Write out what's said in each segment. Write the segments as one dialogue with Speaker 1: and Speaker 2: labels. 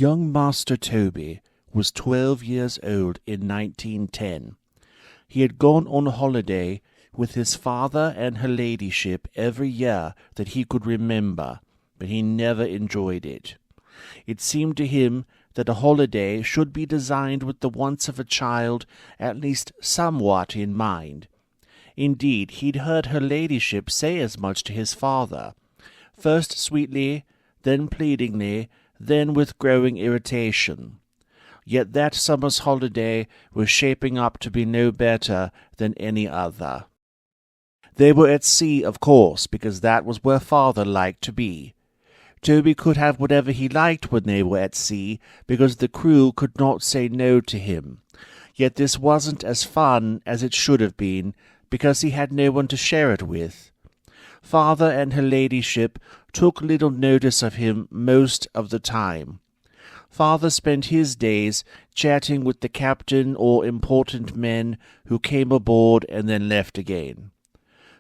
Speaker 1: Young Master Toby was 12 years old in 1910. He had gone on holiday with his father and her ladyship every year that he could remember, but he never enjoyed it. It seemed to him that a holiday should be designed with the wants of a child at least somewhat in mind. Indeed, he'd heard her ladyship say as much to his father, first sweetly, then pleadingly, then with growing irritation. Yet that summer's holiday was shaping up to be no better than any other. They were at sea, of course, because that was where father liked to be. Toby could have whatever he liked when they were at sea, because the crew could not say no to him. Yet this wasn't as fun as it should have been, because he had no one to share it with. Father and her ladyship took little notice of him most of the time. Father spent his days chatting with the captain or important men who came aboard and then left again.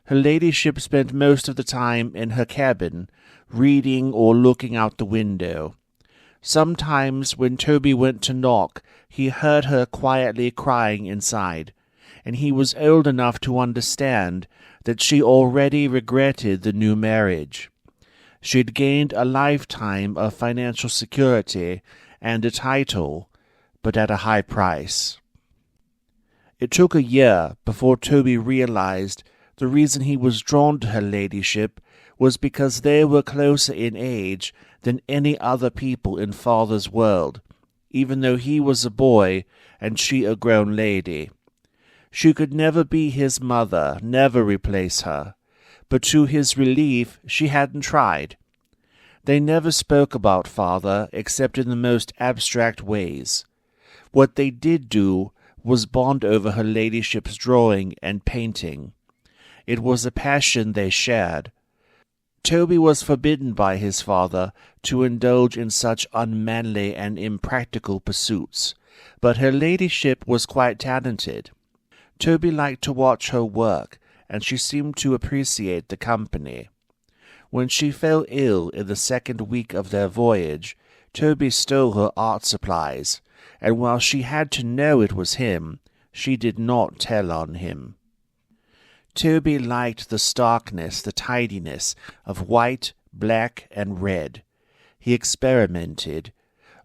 Speaker 1: Her ladyship spent most of the time in her cabin, reading or looking out the window. Sometimes when Toby went to knock, he heard her quietly crying inside, and he was old enough to understand that she already regretted the new marriage. She'd gained a lifetime of financial security and a title, but at a high price. It took a year before Toby realized the reason he was drawn to her ladyship was because they were closer in age than any other people in father's world, even though he was a boy and she a grown lady. She could never be his mother, never replace her, but to his relief she hadn't tried. They never spoke about father except in the most abstract ways. What they did do was bond over her ladyship's drawing and painting. It was a passion they shared. Toby was forbidden by his father to indulge in such unmanly and impractical pursuits, but her ladyship was quite talented. Toby liked to watch her work, and she seemed to appreciate the company. When she fell ill in the second week of their voyage, Toby stole her art supplies, and while she had to know it was him, she did not tell on him. Toby liked the starkness, the tidiness of white, black, and red. He experimented.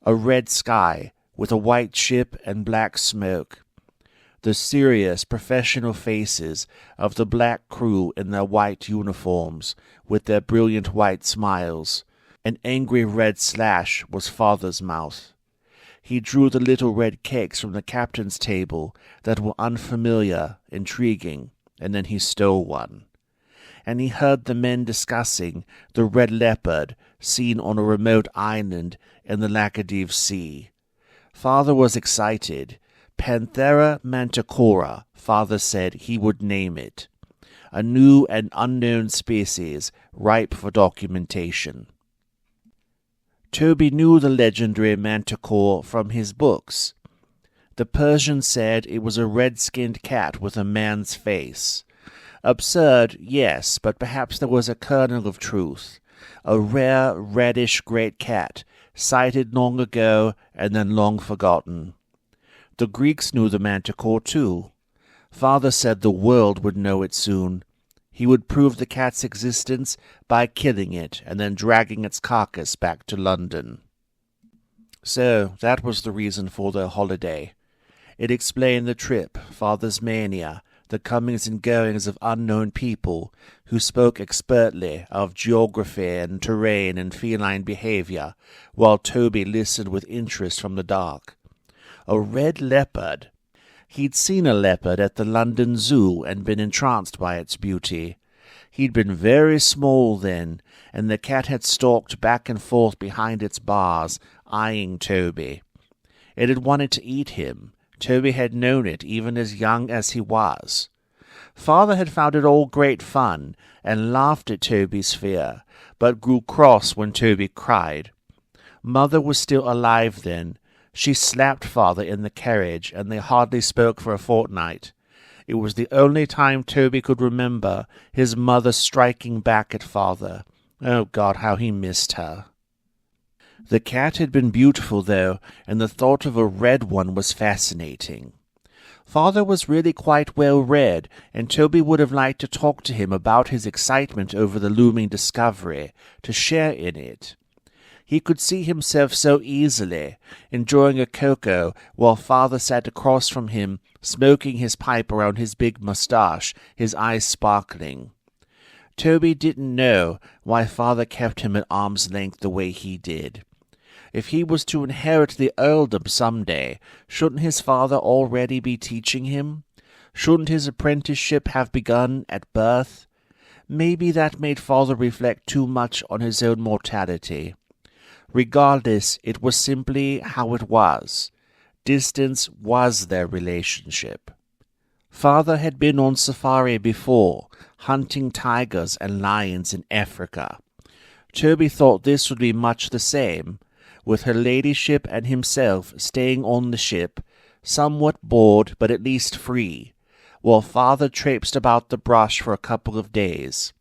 Speaker 1: A red sky with a white ship and black smoke. The serious, professional faces of the black crew in their white uniforms, with their brilliant white smiles. An angry red slash was father's mouth. He drew the little red cakes from the captain's table that were unfamiliar, intriguing, and then he stole one. And he heard the men discussing the red leopard seen on a remote island in the Laccadive Sea. Father was excited. Panthera manticore, father said he would name it. A new and unknown species, ripe for documentation. Toby knew the legendary manticore from his books. The Persian said it was a red-skinned cat with a man's face. Absurd, yes, but perhaps there was a kernel of truth. A rare, reddish great cat, sighted long ago and then long forgotten. The Greeks knew the manticore, too. Father said the world would know it soon. He would prove the cat's existence by killing it and then dragging its carcass back to London. So that was the reason for their holiday. It explained the trip, father's mania, the comings and goings of unknown people who spoke expertly of geography and terrain and feline behavior, while Toby listened with interest from the dark. A red leopard. He'd seen a leopard at the London Zoo and been entranced by its beauty. He'd been very small then, and the cat had stalked back and forth behind its bars, eyeing Toby. It had wanted to eat him. Toby had known it even as young as he was. Father had found it all great fun, and laughed at Toby's fear, but grew cross when Toby cried. Mother was still alive then. She slapped Father in the carriage, and they hardly spoke for a fortnight. It was the only time Toby could remember his mother striking back at Father. Oh God, how he missed her. The cat had been beautiful, though, and the thought of a red one was fascinating. Father was really quite well read, and Toby would have liked to talk to him about his excitement over the looming discovery, to share in it. He could see himself so easily, enjoying a cocoa while Father sat across from him, smoking his pipe around his big moustache, his eyes sparkling. Toby didn't know why Father kept him at arm's length the way he did. If he was to inherit the earldom some day, shouldn't his father already be teaching him? Shouldn't his apprenticeship have begun at birth? Maybe that made Father reflect too much on his own mortality. Regardless, it was simply how it was. Distance was their relationship. Father had been on safari before, hunting tigers and lions in Africa. Toby thought this would be much the same, with her ladyship and himself staying on the ship, somewhat bored but at least free, while Father traipsed about the brush for a couple of days.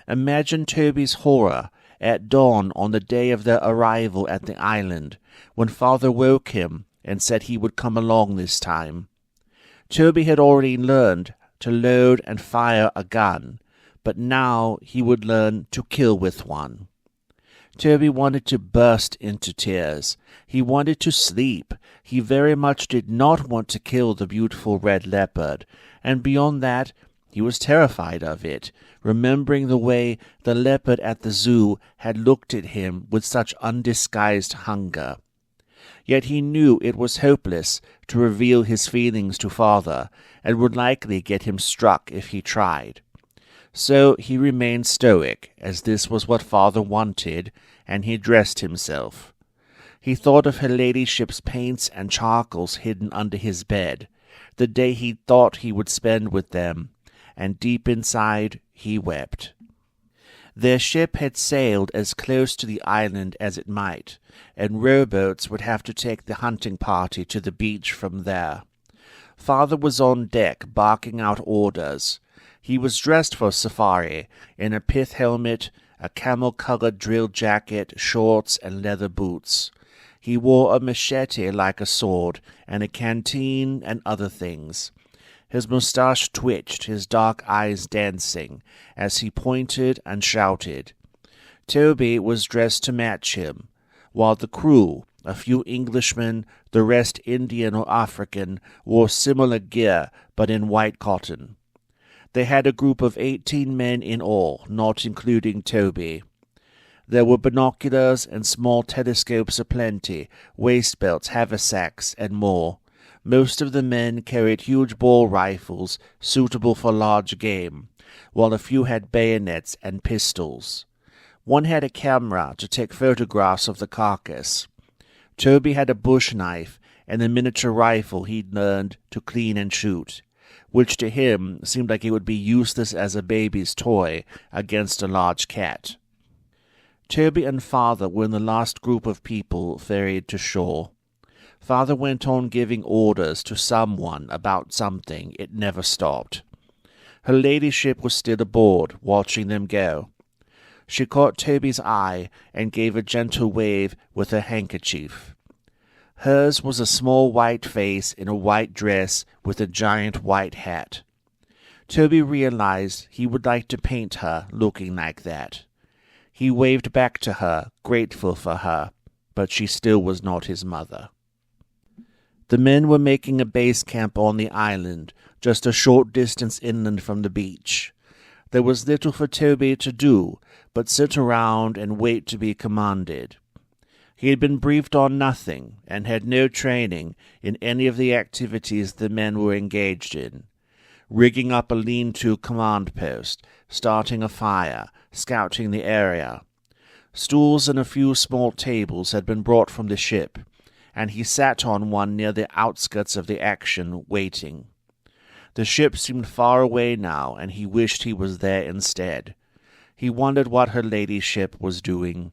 Speaker 1: Imagine Toby's horror at dawn on the day of their arrival at the island, when Father woke him and said he would come along this time. Toby had already learned to load and fire a gun, but now he would learn to kill with one. Toby wanted to burst into tears. He wanted to sleep. He very much did not want to kill the beautiful red leopard, and beyond that, he was terrified of it, remembering the way the leopard at the zoo had looked at him with such undisguised hunger. Yet he knew it was hopeless to reveal his feelings to Father, and would likely get him struck if he tried. So he remained stoic, as this was what Father wanted, and he dressed himself. He thought of her ladyship's paints and charcoals hidden under his bed, the day he thought he would spend with them, and deep inside he wept. Their ship had sailed as close to the island as it might, and rowboats would have to take the hunting party to the beach from there. Father was on deck barking out orders. He was dressed for safari, in a pith helmet, a camel-colored drill jacket, shorts, and leather boots. He wore a machete like a sword, and a canteen and other things. His moustache twitched, his dark eyes dancing, as he pointed and shouted. Toby was dressed to match him, while the crew, a few Englishmen, the rest Indian or African, wore similar gear, but in white cotton. They had a group of 18 men in all, not including Toby. There were binoculars and small telescopes aplenty, waist belts, haversacks, and more. Most of the men carried huge ball rifles suitable for large game, while a few had bayonets and pistols. One had a camera to take photographs of the carcass. Toby had a bush knife and a miniature rifle he'd learned to clean and shoot, which to him seemed like it would be useless as a baby's toy against a large cat. Toby and Father were in the last group of people ferried to shore. Father went on giving orders to someone about something. It never stopped. Her ladyship was still aboard, watching them go. She caught Toby's eye and gave a gentle wave with her handkerchief. Hers was a small white face in a white dress with a giant white hat. Toby realized he would like to paint her looking like that. He waved back to her, grateful for her, but she still was not his mother. The men were making a base camp on the island, just a short distance inland from the beach. There was little for Toby to do but sit around and wait to be commanded. He had been briefed on nothing, and had no training in any of the activities the men were engaged in. rigging up a lean-to command post, starting a fire, scouting the area. Stools and a few small tables had been brought from the ship, and he sat on one near the outskirts of the action, waiting. The ship seemed far away now, and he wished he was there instead. He wondered what her ladyship was doing.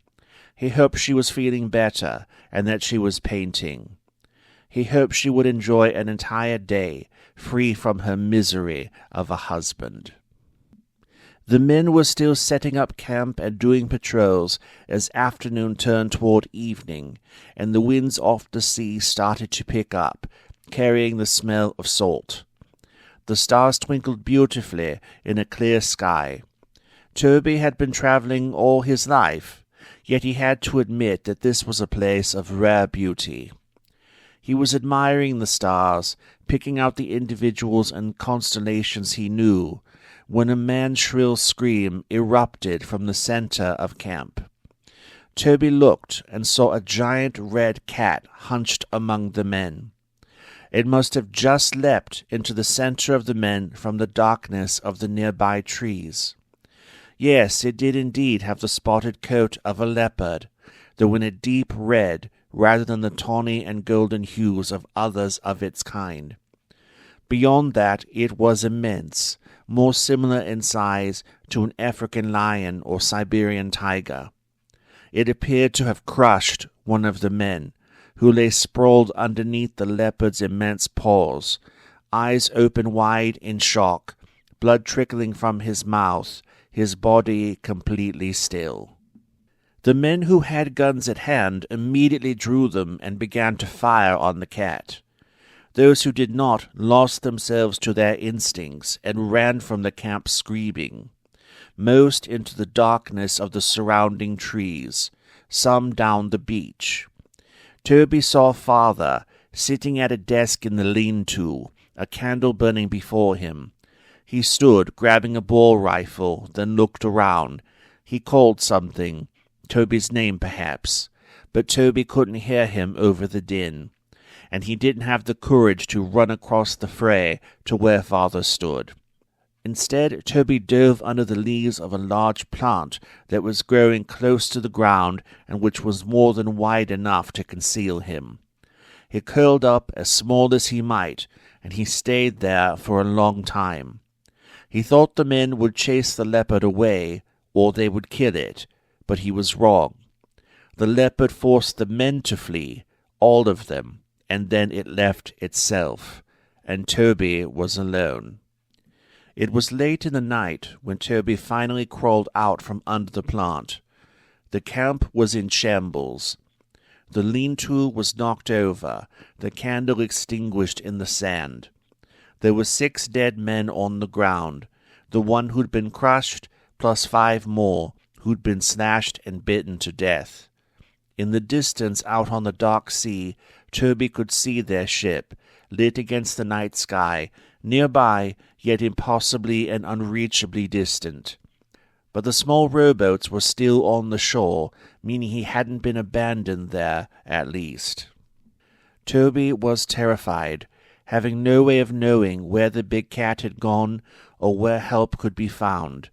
Speaker 1: He hoped she was feeling better, and that she was painting. He hoped she would enjoy an entire day, free from her misery of a husband. The men were still setting up camp and doing patrols as afternoon turned toward evening, and the winds off the sea started to pick up, carrying the smell of salt. The stars twinkled beautifully in a clear sky. Toby had been traveling all his life, yet he had to admit that this was a place of rare beauty. He was admiring the stars, picking out the individuals and constellations he knew, when a man's shrill scream erupted from the center of camp. Toby looked and saw a giant red cat hunched among the men. It must have just leapt into the center of the men from the darkness of the nearby trees. Yes, it did indeed have the spotted coat of a leopard, though in a deep red rather than the tawny and golden hues of others of its kind. Beyond that, it was immense, more similar in size to an African lion or Siberian tiger. It appeared to have crushed one of the men, who lay sprawled underneath the leopard's immense paws, eyes open wide in shock, blood trickling from his mouth, his body completely still. The men who had guns at hand immediately drew them and began to fire on the cat. Those who did not lost themselves to their instincts and ran from the camp screaming, most into the darkness of the surrounding trees, some down the beach. Toby saw father sitting at a desk in the lean-to, a candle burning before him. He stood, grabbing a ball rifle, then looked around. He called something, Toby's name perhaps, but Toby couldn't hear him over the din, and he didn't have the courage to run across the fray to where father stood. Instead, Toby dove under the leaves of a large plant that was growing close to the ground and which was more than wide enough to conceal him. He curled up as small as he might, and he stayed there for a long time. He thought the men would chase the leopard away, or they would kill it, but he was wrong. The leopard forced the men to flee, all of them, and then it left itself, and Toby was alone. It was late in the night when Toby finally crawled out from under the plant. The camp was in shambles. The lean-to was knocked over, the candle extinguished in the sand. There were 6 dead men on the ground, the one who'd been crushed, plus 5 more, who'd been slashed and bitten to death. In the distance out on the dark sea, Toby could see their ship, lit against the night sky, nearby, yet impossibly and unreachably distant. But the small rowboats were still on the shore, meaning he hadn't been abandoned there, at least. Toby was terrified, having no way of knowing where the big cat had gone or where help could be found.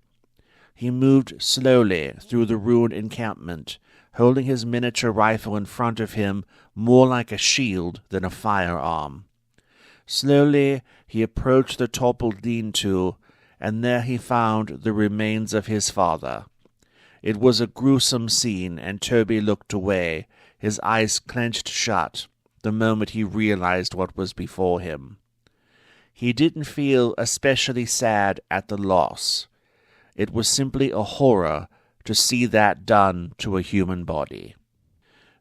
Speaker 1: He moved slowly through the ruined encampment, holding his miniature rifle in front of him more like a shield than a firearm. Slowly he approached the toppled lean-to, and there he found the remains of his father. It was a gruesome scene, and Toby looked away, his eyes clenched shut, the moment he realized what was before him. He didn't feel especially sad at the loss. It was simply a horror to see that done to a human body.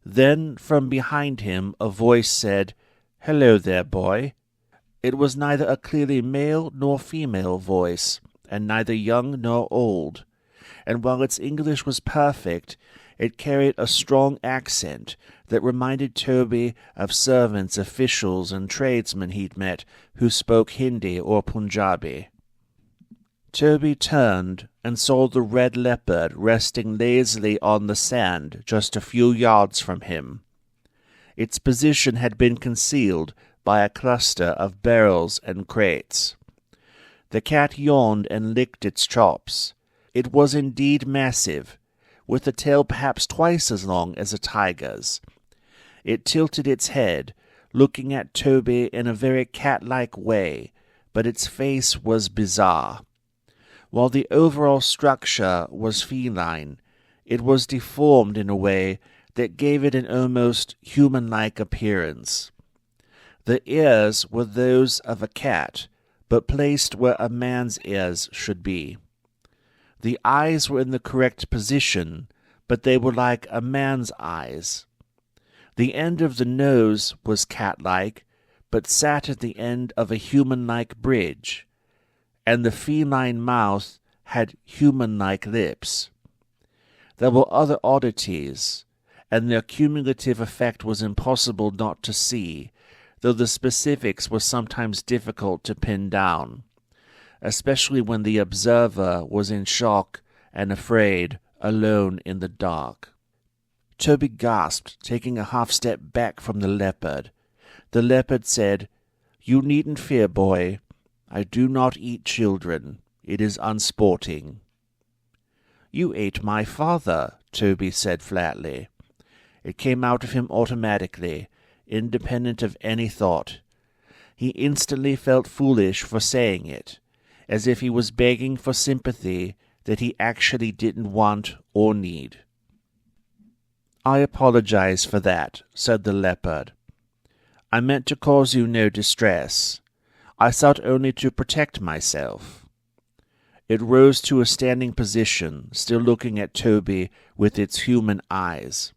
Speaker 1: Then, from behind him, a voice said, "Hello there, boy." It was neither a clearly male nor female voice, and neither young nor old, and while its English was perfect, it carried a strong accent that reminded Toby of servants, officials, and tradesmen he'd met who spoke Hindi or Punjabi. Toby turned and saw the red leopard resting lazily on the sand just a few yards from him. Its position had been concealed by a cluster of barrels and crates. The cat yawned and licked its chops. It was indeed massive, with a tail perhaps twice as long as a tiger's. It tilted its head, looking at Toby in a very cat-like way, but its face was bizarre. While the overall structure was feline, it was deformed in a way that gave it an almost human-like appearance. The ears were those of a cat, but placed where a man's ears should be. The eyes were in the correct position, but they were like a man's eyes. The end of the nose was cat-like, but sat at the end of a human-like bridge, and the feline mouth had human-like lips. There were other oddities, and their cumulative effect was impossible not to see, though the specifics were sometimes difficult to pin down, especially when the observer was in shock and afraid, alone in the dark. Toby gasped, taking a half-step back from the leopard. The leopard said, "You needn't fear, boy. I do not eat children. It is unsporting." "You ate my father," Toby said flatly. It came out of him automatically, independent of any thought. He instantly felt foolish for saying it, as if he was begging for sympathy that he actually didn't want or need. "I apologize for that," said the leopard. "I meant to cause you no distress. I sought only to protect myself." It rose to a standing position, still looking at Toby with its human eyes.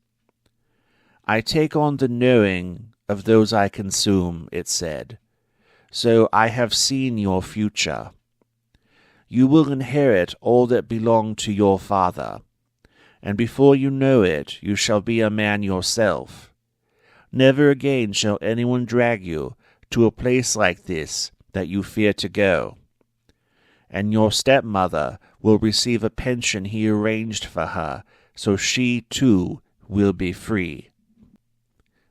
Speaker 1: "I take on the knowing of those I consume," it said. "So I have seen your future. You will inherit all that belonged to your father, and before you know it, you shall be a man yourself. Never again shall anyone drag you to a place like this that you fear to go. And your stepmother will receive a pension he arranged for her, so she, too, will be free."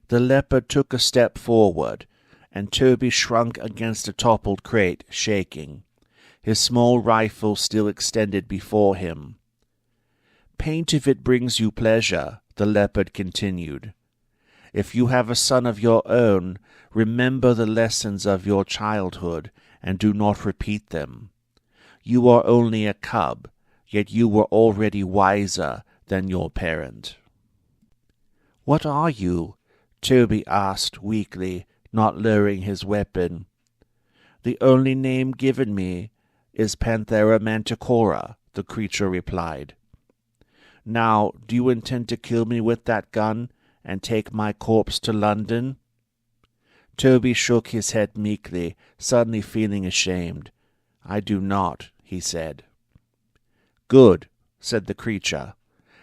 Speaker 1: The leopard took a step forward, and Toby shrunk against a toppled crate, shaking. His small rifle still extended before him. "Paint if it brings you pleasure," the leopard continued. "If you have a son of your own, remember the lessons of your childhood, and do not repeat them. You are only a cub, yet you were already wiser than your parent." "What are you?" Toby asked weakly, not lowering his weapon. "The only name given me is Panthera manticora," the creature replied. "Now, do you intend to kill me with that gun and take my corpse to London?" Toby shook his head meekly, suddenly feeling ashamed. "I do not," he said. "Good," said the creature,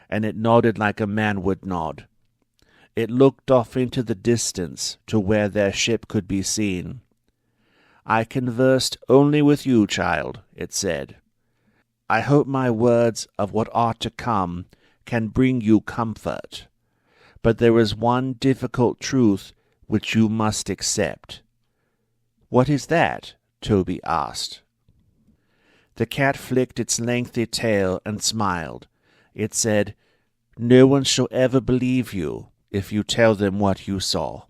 Speaker 1: and it nodded like a man would nod. It looked off into the distance to where their ship could be seen. "I conversed only with you, child," it said. "I hope my words of what are to come can bring you comfort. But there is one difficult truth which you must accept." "What is that?" Toby asked. The cat flicked its lengthy tail and smiled. It said, "No one shall ever believe you if you tell them what you saw."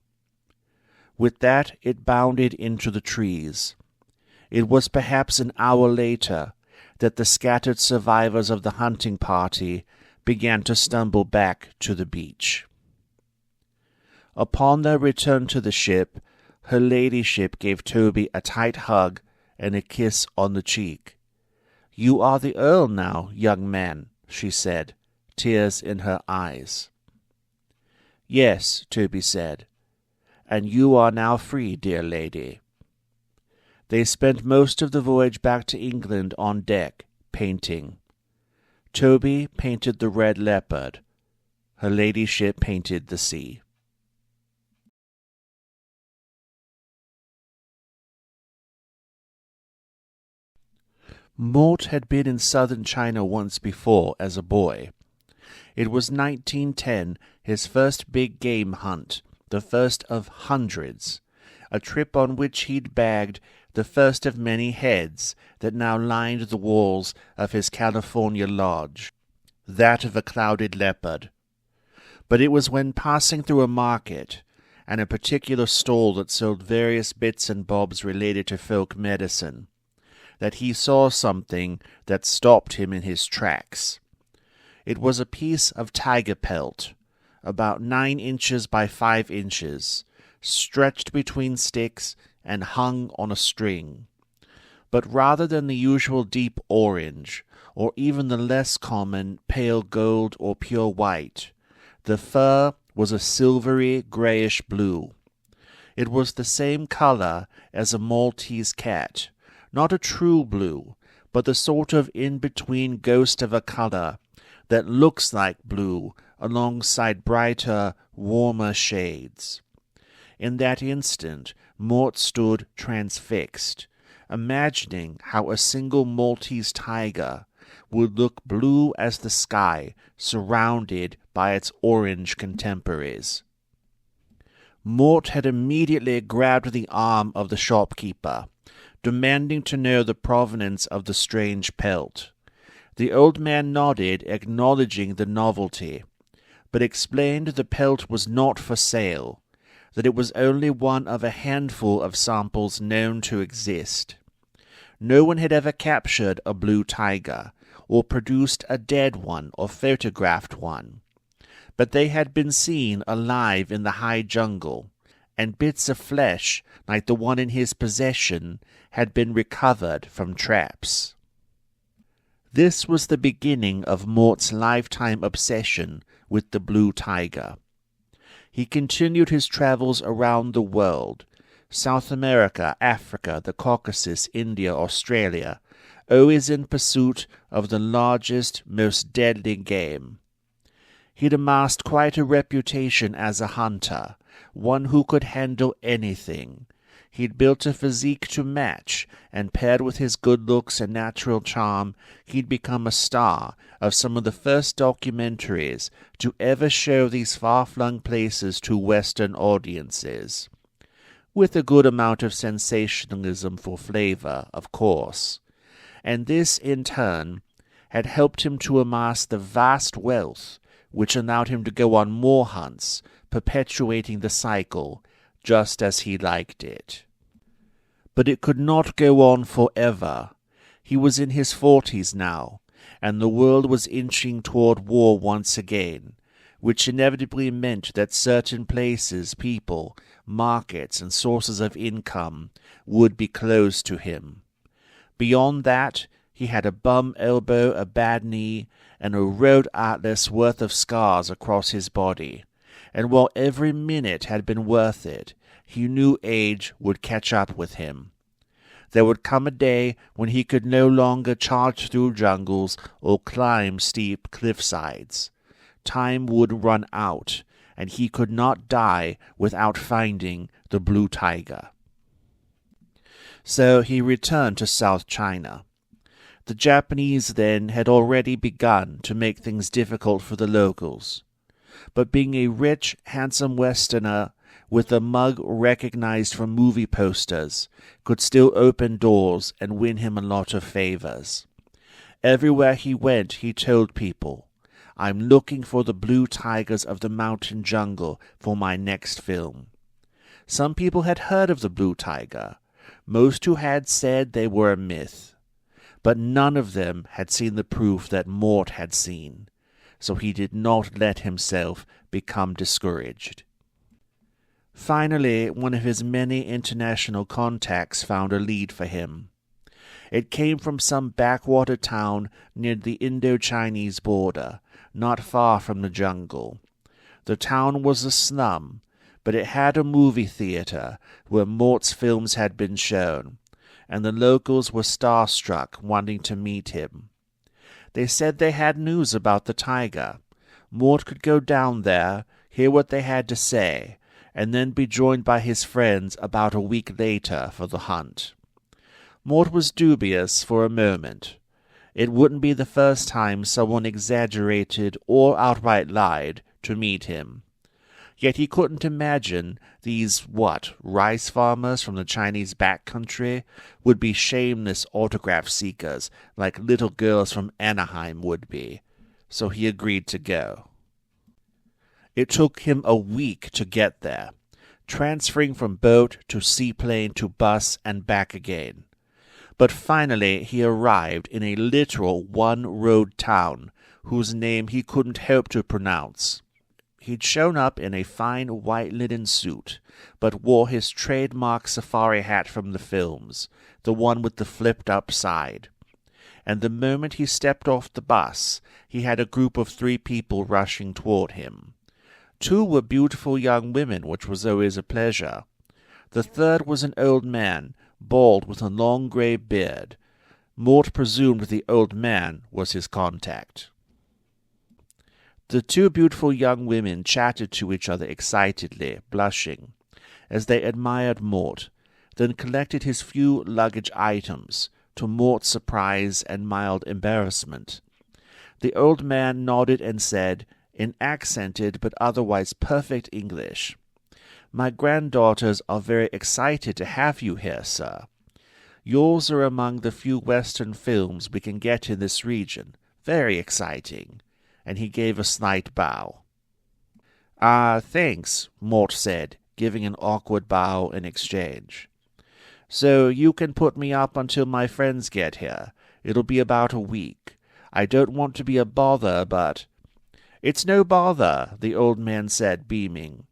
Speaker 1: With that it bounded into the trees. It was perhaps an hour later that the scattered survivors of the hunting party began to stumble back to the beach. Upon their return to the ship, her ladyship gave Toby a tight hug and a kiss on the cheek. "You are the Earl now, young man," she said, tears in her eyes. "Yes," Toby said, "and you are now free, dear lady." They spent most of the voyage back to England on deck, painting. Toby painted the red leopard. Her ladyship painted the sea. Mort had been in southern China once before as a boy. It was 1910, his first big game hunt, the first of hundreds. a trip on which he'd bagged the first of many heads that now lined the walls of his California lodge, that of a clouded leopard. But it was when passing through a market, and a particular stall that sold various bits and bobs related to folk medicine, that he saw something that stopped him in his tracks. It was a piece of tiger pelt, about 9 inches by 5 inches, stretched between sticks and hung on a string. But rather than the usual deep orange, or even the less common pale gold or pure white, the fur was a silvery grayish blue. It was the same color as a Maltese cat, not a true blue, but the sort of in-between ghost of a color that looks like blue alongside brighter, warmer shades. In that instant, Mort stood transfixed, imagining how a single Maltese tiger would look blue as the sky surrounded by its orange contemporaries. Mort had immediately grabbed the arm of the shopkeeper, demanding to know the provenance of the strange pelt. The old man nodded, acknowledging the novelty, but explained the pelt was not for sale, that it was only one of a handful of samples known to exist. No one had ever captured a blue tiger, or produced a dead one or photographed one, but they had been seen alive in the high jungle, and bits of flesh like the one in his possession had been recovered from traps. This was the beginning of Mort's lifetime obsession with the blue tiger. He continued his travels around the world, South America, Africa, the Caucasus, India, Australia, always in pursuit of the largest, most deadly game. He'd amassed quite a reputation as a hunter, one who could handle anything. He'd built a physique to match, and paired with his good looks and natural charm, he'd become a star of some of the first documentaries to ever show these far-flung places to Western audiences. With a good amount of sensationalism for flavor, of course. And this, in turn, had helped him to amass the vast wealth which allowed him to go on more hunts, perpetuating the cycle, just as he liked it. But it could not go on forever. He was in his 40s now, and the world was inching toward war once again, which inevitably meant that certain places, people, markets, and sources of income would be closed to him. Beyond that, he had a bum elbow, a bad knee, and a road atlas worth of scars across his body. And while every minute had been worth it, he knew age would catch up with him. There would come a day when he could no longer charge through jungles or climb steep cliffsides. Time would run out, and he could not die without finding the blue tiger. So he returned to South China. The Japanese then had already begun to make things difficult for the locals. But being a rich, handsome Westerner with a mug recognized from movie posters could still open doors and win him a lot of favors. Everywhere he went, he told people, "I'm looking for the blue tigers of the mountain jungle for my next film." Some people had heard of the blue tiger. Most who had said they were a myth. But none of them had seen the proof that Mort had seen, so he did not let himself become discouraged. Finally, one of his many international contacts found a lead for him. It came from some backwater town near the Indo-Chinese border, not far from the jungle. The town was a slum, but it had a movie theater where Mort's films had been shown, and the locals were starstruck, wanting to meet him. They said they had news about the tiger. Mort could go down there, hear what they had to say, and then be joined by his friends about a week later for the hunt. Mort was dubious for a moment. It wouldn't be the first time someone exaggerated or outright lied to meet him. Yet he couldn't imagine these, rice farmers from the Chinese backcountry would be shameless autograph seekers like little girls from Anaheim would be. So he agreed to go. It took him a week to get there, transferring from boat to seaplane to bus and back again. But finally he arrived in a literal one-road town whose name he couldn't hope to pronounce. He'd shown up in a fine white linen suit, but wore his trademark safari hat from the films, the one with the flipped-up side. And the moment he stepped off the bus, he had a group of 3 people rushing toward him. 2 were beautiful young women, which was always a pleasure. The third was an old man, bald with a long grey beard. Mort presumed the old man was his contact. The 2 beautiful young women chatted to each other excitedly, blushing, as they admired Mort, then collected his few luggage items, to Mort's surprise and mild embarrassment. The old man nodded and said, in accented but otherwise perfect English, "My granddaughters are very excited to have you here, sir. Yours are among the few Western films we can get in this region. Very exciting." And he gave a slight bow. Thanks," Mort said, giving an awkward bow in exchange. "So you can put me up until my friends get here. It'll be about a week. I don't want to be a bother, but—" "It's no bother," the old man said, beaming.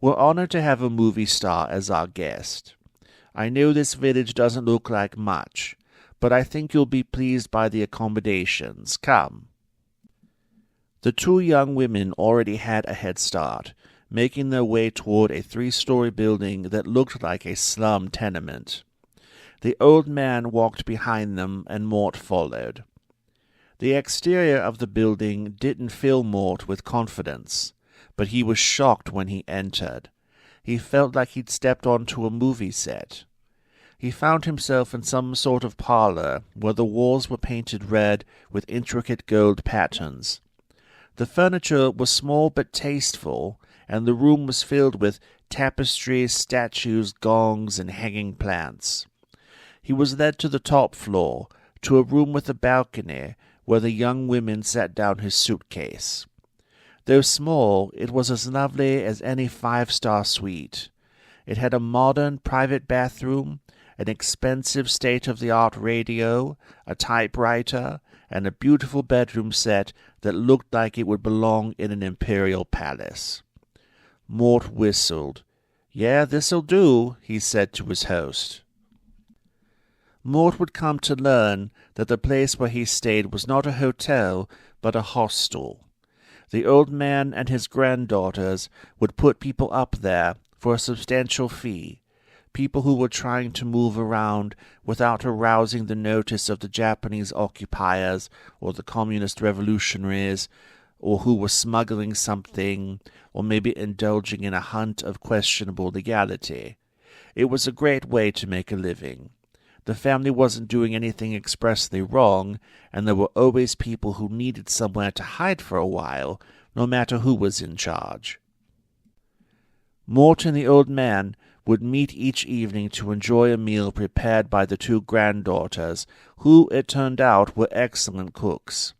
Speaker 1: "We're honored to have a movie star as our guest. I know this village doesn't look like much, but I think you'll be pleased by the accommodations. Come." The 2 young women already had a head start, making their way toward a 3-story building that looked like a slum tenement. The old man walked behind them, and Mort followed. The exterior of the building didn't fill Mort with confidence, but he was shocked when he entered. He felt like he'd stepped onto a movie set. He found himself in some sort of parlor where the walls were painted red with intricate gold patterns. The furniture was small but tasteful, and the room was filled with tapestries, statues, gongs, and hanging plants. He was led to the top floor, to a room with a balcony, where the young women set down his suitcase. Though small, it was as lovely as any 5-star suite. It had a modern private bathroom, an expensive state-of-the-art radio, a typewriter, and a beautiful bedroom set that looked like it would belong in an imperial palace. Mort whistled. "Yeah, this'll do," he said to his host. Mort would come to learn that the place where he stayed was not a hotel, but a hostel. The old man and his granddaughters would put people up there for a substantial fee, people who were trying to move around without arousing the notice of the Japanese occupiers or the communist revolutionaries, or who were smuggling something, or maybe indulging in a hunt of questionable legality. It was a great way to make a living. The family wasn't doing anything expressly wrong, and there were always people who needed somewhere to hide for a while, no matter who was in charge. Mort and the old man would meet each evening to enjoy a meal prepared by the 2 granddaughters, who, it turned out, were excellent cooks.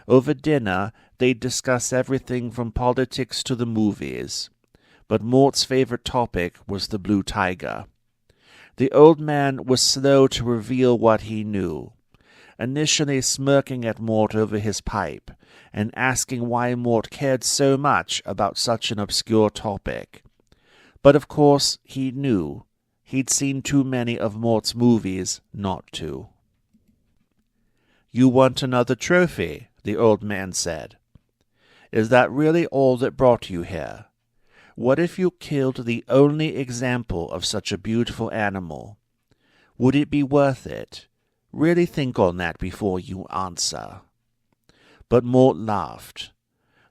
Speaker 1: Over dinner, they'd discuss everything from politics to the movies. But Mort's favorite topic was the blue tiger. The old man was slow to reveal what he knew, initially smirking at Mort over his pipe, and asking why Mort cared so much about such an obscure topic. But of course he knew. He'd seen too many of Mort's movies not to. "You want another trophy," the old man said. "Is that really all that brought you here? What if you killed the only example of such a beautiful animal? Would it be worth it? Really think on that before you answer." But Mort laughed.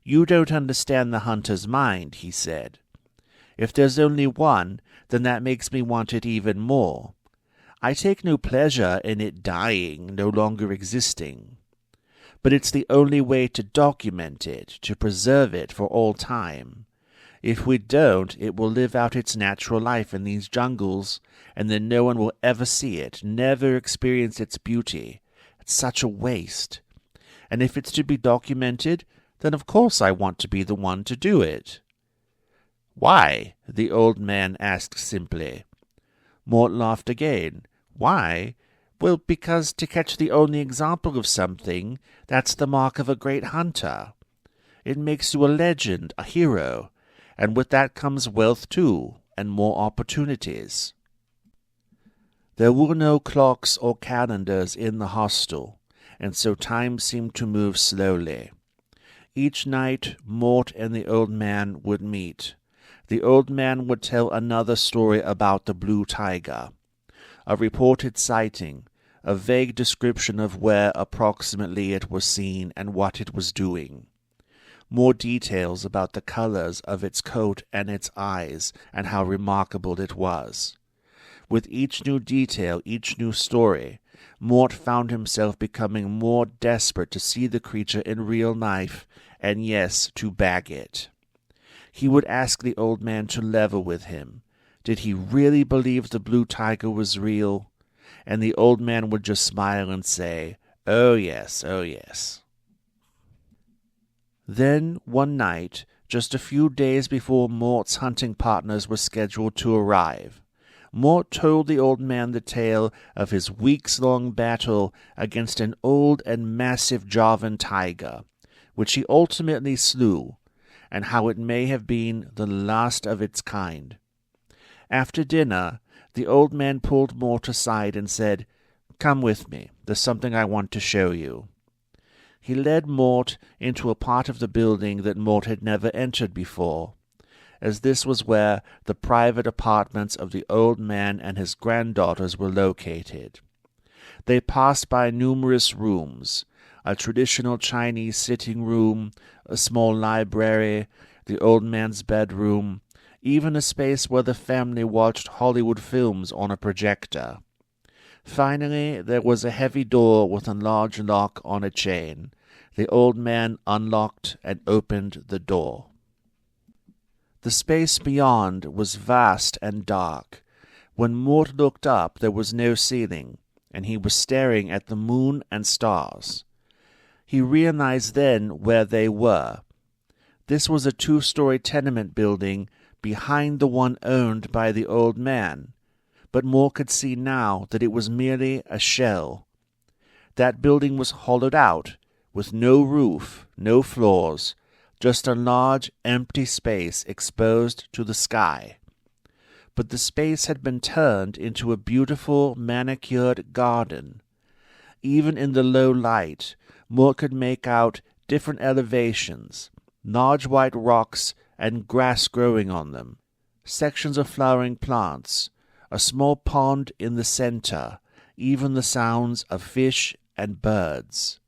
Speaker 1: "You don't understand the hunter's mind," he said. "If there's only one, then that makes me want it even more. I take no pleasure in it dying, no longer existing. But it's the only way to document it, to preserve it for all time. If we don't, it will live out its natural life in these jungles, and then no one will ever see it, never experience its beauty. It's such a waste. And if it's to be documented, then of course I want to be the one to do it." "Why?" the old man asked simply. Mort laughed again. "Why? Well, because to catch the only example of something, that's the mark of a great hunter. It makes you a legend, a hero, and with that comes wealth too, and more opportunities." There were no clocks or calendars in the hostel, and so time seemed to move slowly. Each night Mort and the old man would meet. The old man would tell another story about the blue tiger, a reported sighting, a vague description of where approximately it was seen and what it was doing. More details about the colors of its coat and its eyes, and how remarkable it was. With each new detail, each new story, Mort found himself becoming more desperate to see the creature in real life, and yes, to bag it. He would ask the old man to level with him. Did he really believe the blue tiger was real? And the old man would just smile and say, "Oh yes, oh yes." Then, one night, just a few days before Mort's hunting partners were scheduled to arrive, Mort told the old man the tale of his weeks-long battle against an old and massive Javan tiger, which he ultimately slew, and how it may have been the last of its kind. After dinner, the old man pulled Mort aside and said, "Come with me. There's something I want to show you." He led Mort into a part of the building that Mort had never entered before, as this was where the private apartments of the old man and his granddaughters were located. They passed by numerous rooms, a traditional Chinese sitting room, a small library, the old man's bedroom, even a space where the family watched Hollywood films on a projector. Finally, there was a heavy door with a large lock on a chain. The old man unlocked and opened the door. The space beyond was vast and dark. When Mort looked up, there was no ceiling, and he was staring at the moon and stars. He realized then where they were. This was a 2-story tenement building behind the one owned by the old man, but Mort could see now that it was merely a shell. That building was hollowed out, with no roof, no floors, just a large empty space exposed to the sky. But the space had been turned into a beautiful manicured garden. Even in the low light, Mort could make out different elevations, large white rocks and grass growing on them, sections of flowering plants, a small pond in the center, even the sounds of fish and birds.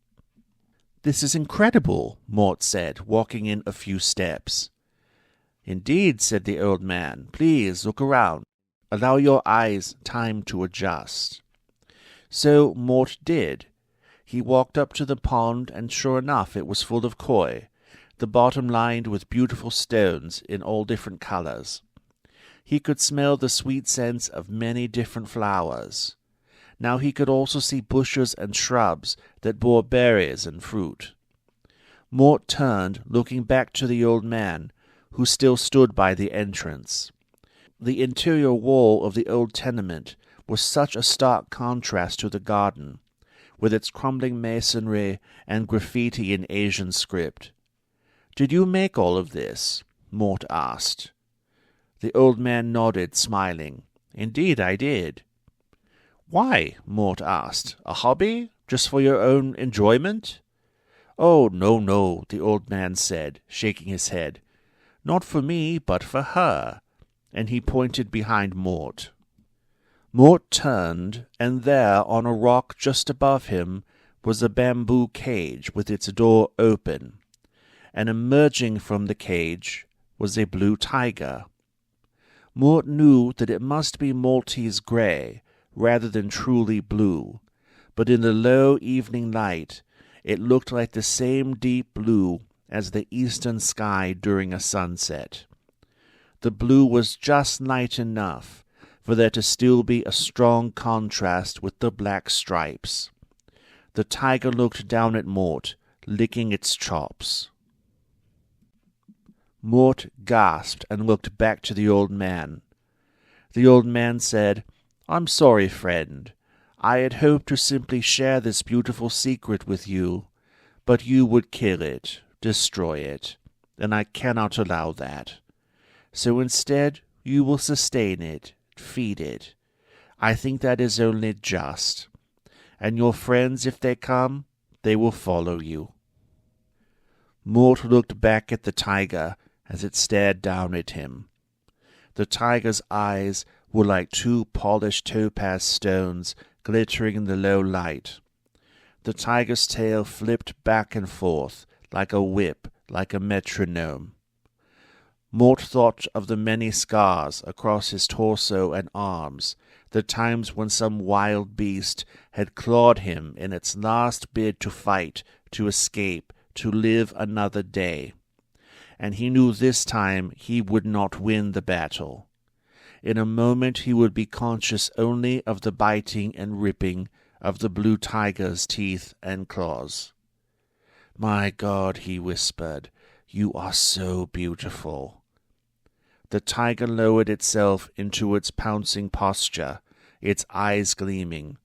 Speaker 1: "This is incredible," Mort said, walking in a few steps. "Indeed," said the old man. "Please look around. Allow your eyes time to adjust." So Mort did. He walked up to the pond, and sure enough it was full of koi, the bottom lined with beautiful stones in all different colors. He could smell the sweet scents of many different flowers. Now he could also see bushes and shrubs that bore berries and fruit. Mort turned, looking back to the old man, who still stood by the entrance. The interior wall of the old tenement was such a stark contrast to the garden, with its crumbling masonry and graffiti in Asian script. "Did you make all of this?" Mort asked. The old man nodded, smiling. "Indeed, I did." "Why?" Mort asked. "A hobby? Just for your own enjoyment?" "Oh, no," the old man said, shaking his head. "Not for me, but for her." And he pointed behind Mort. Mort turned, and there, on a rock just above him, was a bamboo cage with its door open. And emerging from the cage was a blue tiger. Mort knew that it must be Maltese gray, rather than truly blue, but in the low evening light it looked like the same deep blue as the eastern sky during a sunset. The blue was just light enough for there to still be a strong contrast with the black stripes. The tiger looked down at Mort, licking its chops. Mort gasped and looked back to the old man. The old man said, "I'm sorry, friend. I had hoped to simply share this beautiful secret with you, but you would kill it, destroy it, and I cannot allow that. So instead, you will sustain it, feed it. I think that is only just. And your friends, if they come, they will follow you." Mort looked back at the tiger as it stared down at him. The tiger's eyes were like two polished topaz stones glittering in the low light. The tiger's tail flipped back and forth like a whip, like a metronome. Mort thought of the many scars across his torso and arms, the times when some wild beast had clawed him in its last bid to fight, to escape, to live another day. And he knew this time he would not win the battle. In a moment he would be conscious only of the biting and ripping of the blue tiger's teeth and claws. "My God," he whispered, "you are so beautiful." The tiger lowered itself into its pouncing posture, its eyes gleaming,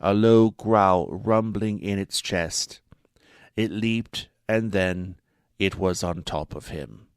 Speaker 1: a low growl rumbling in its chest. It leaped, and then it was on top of him.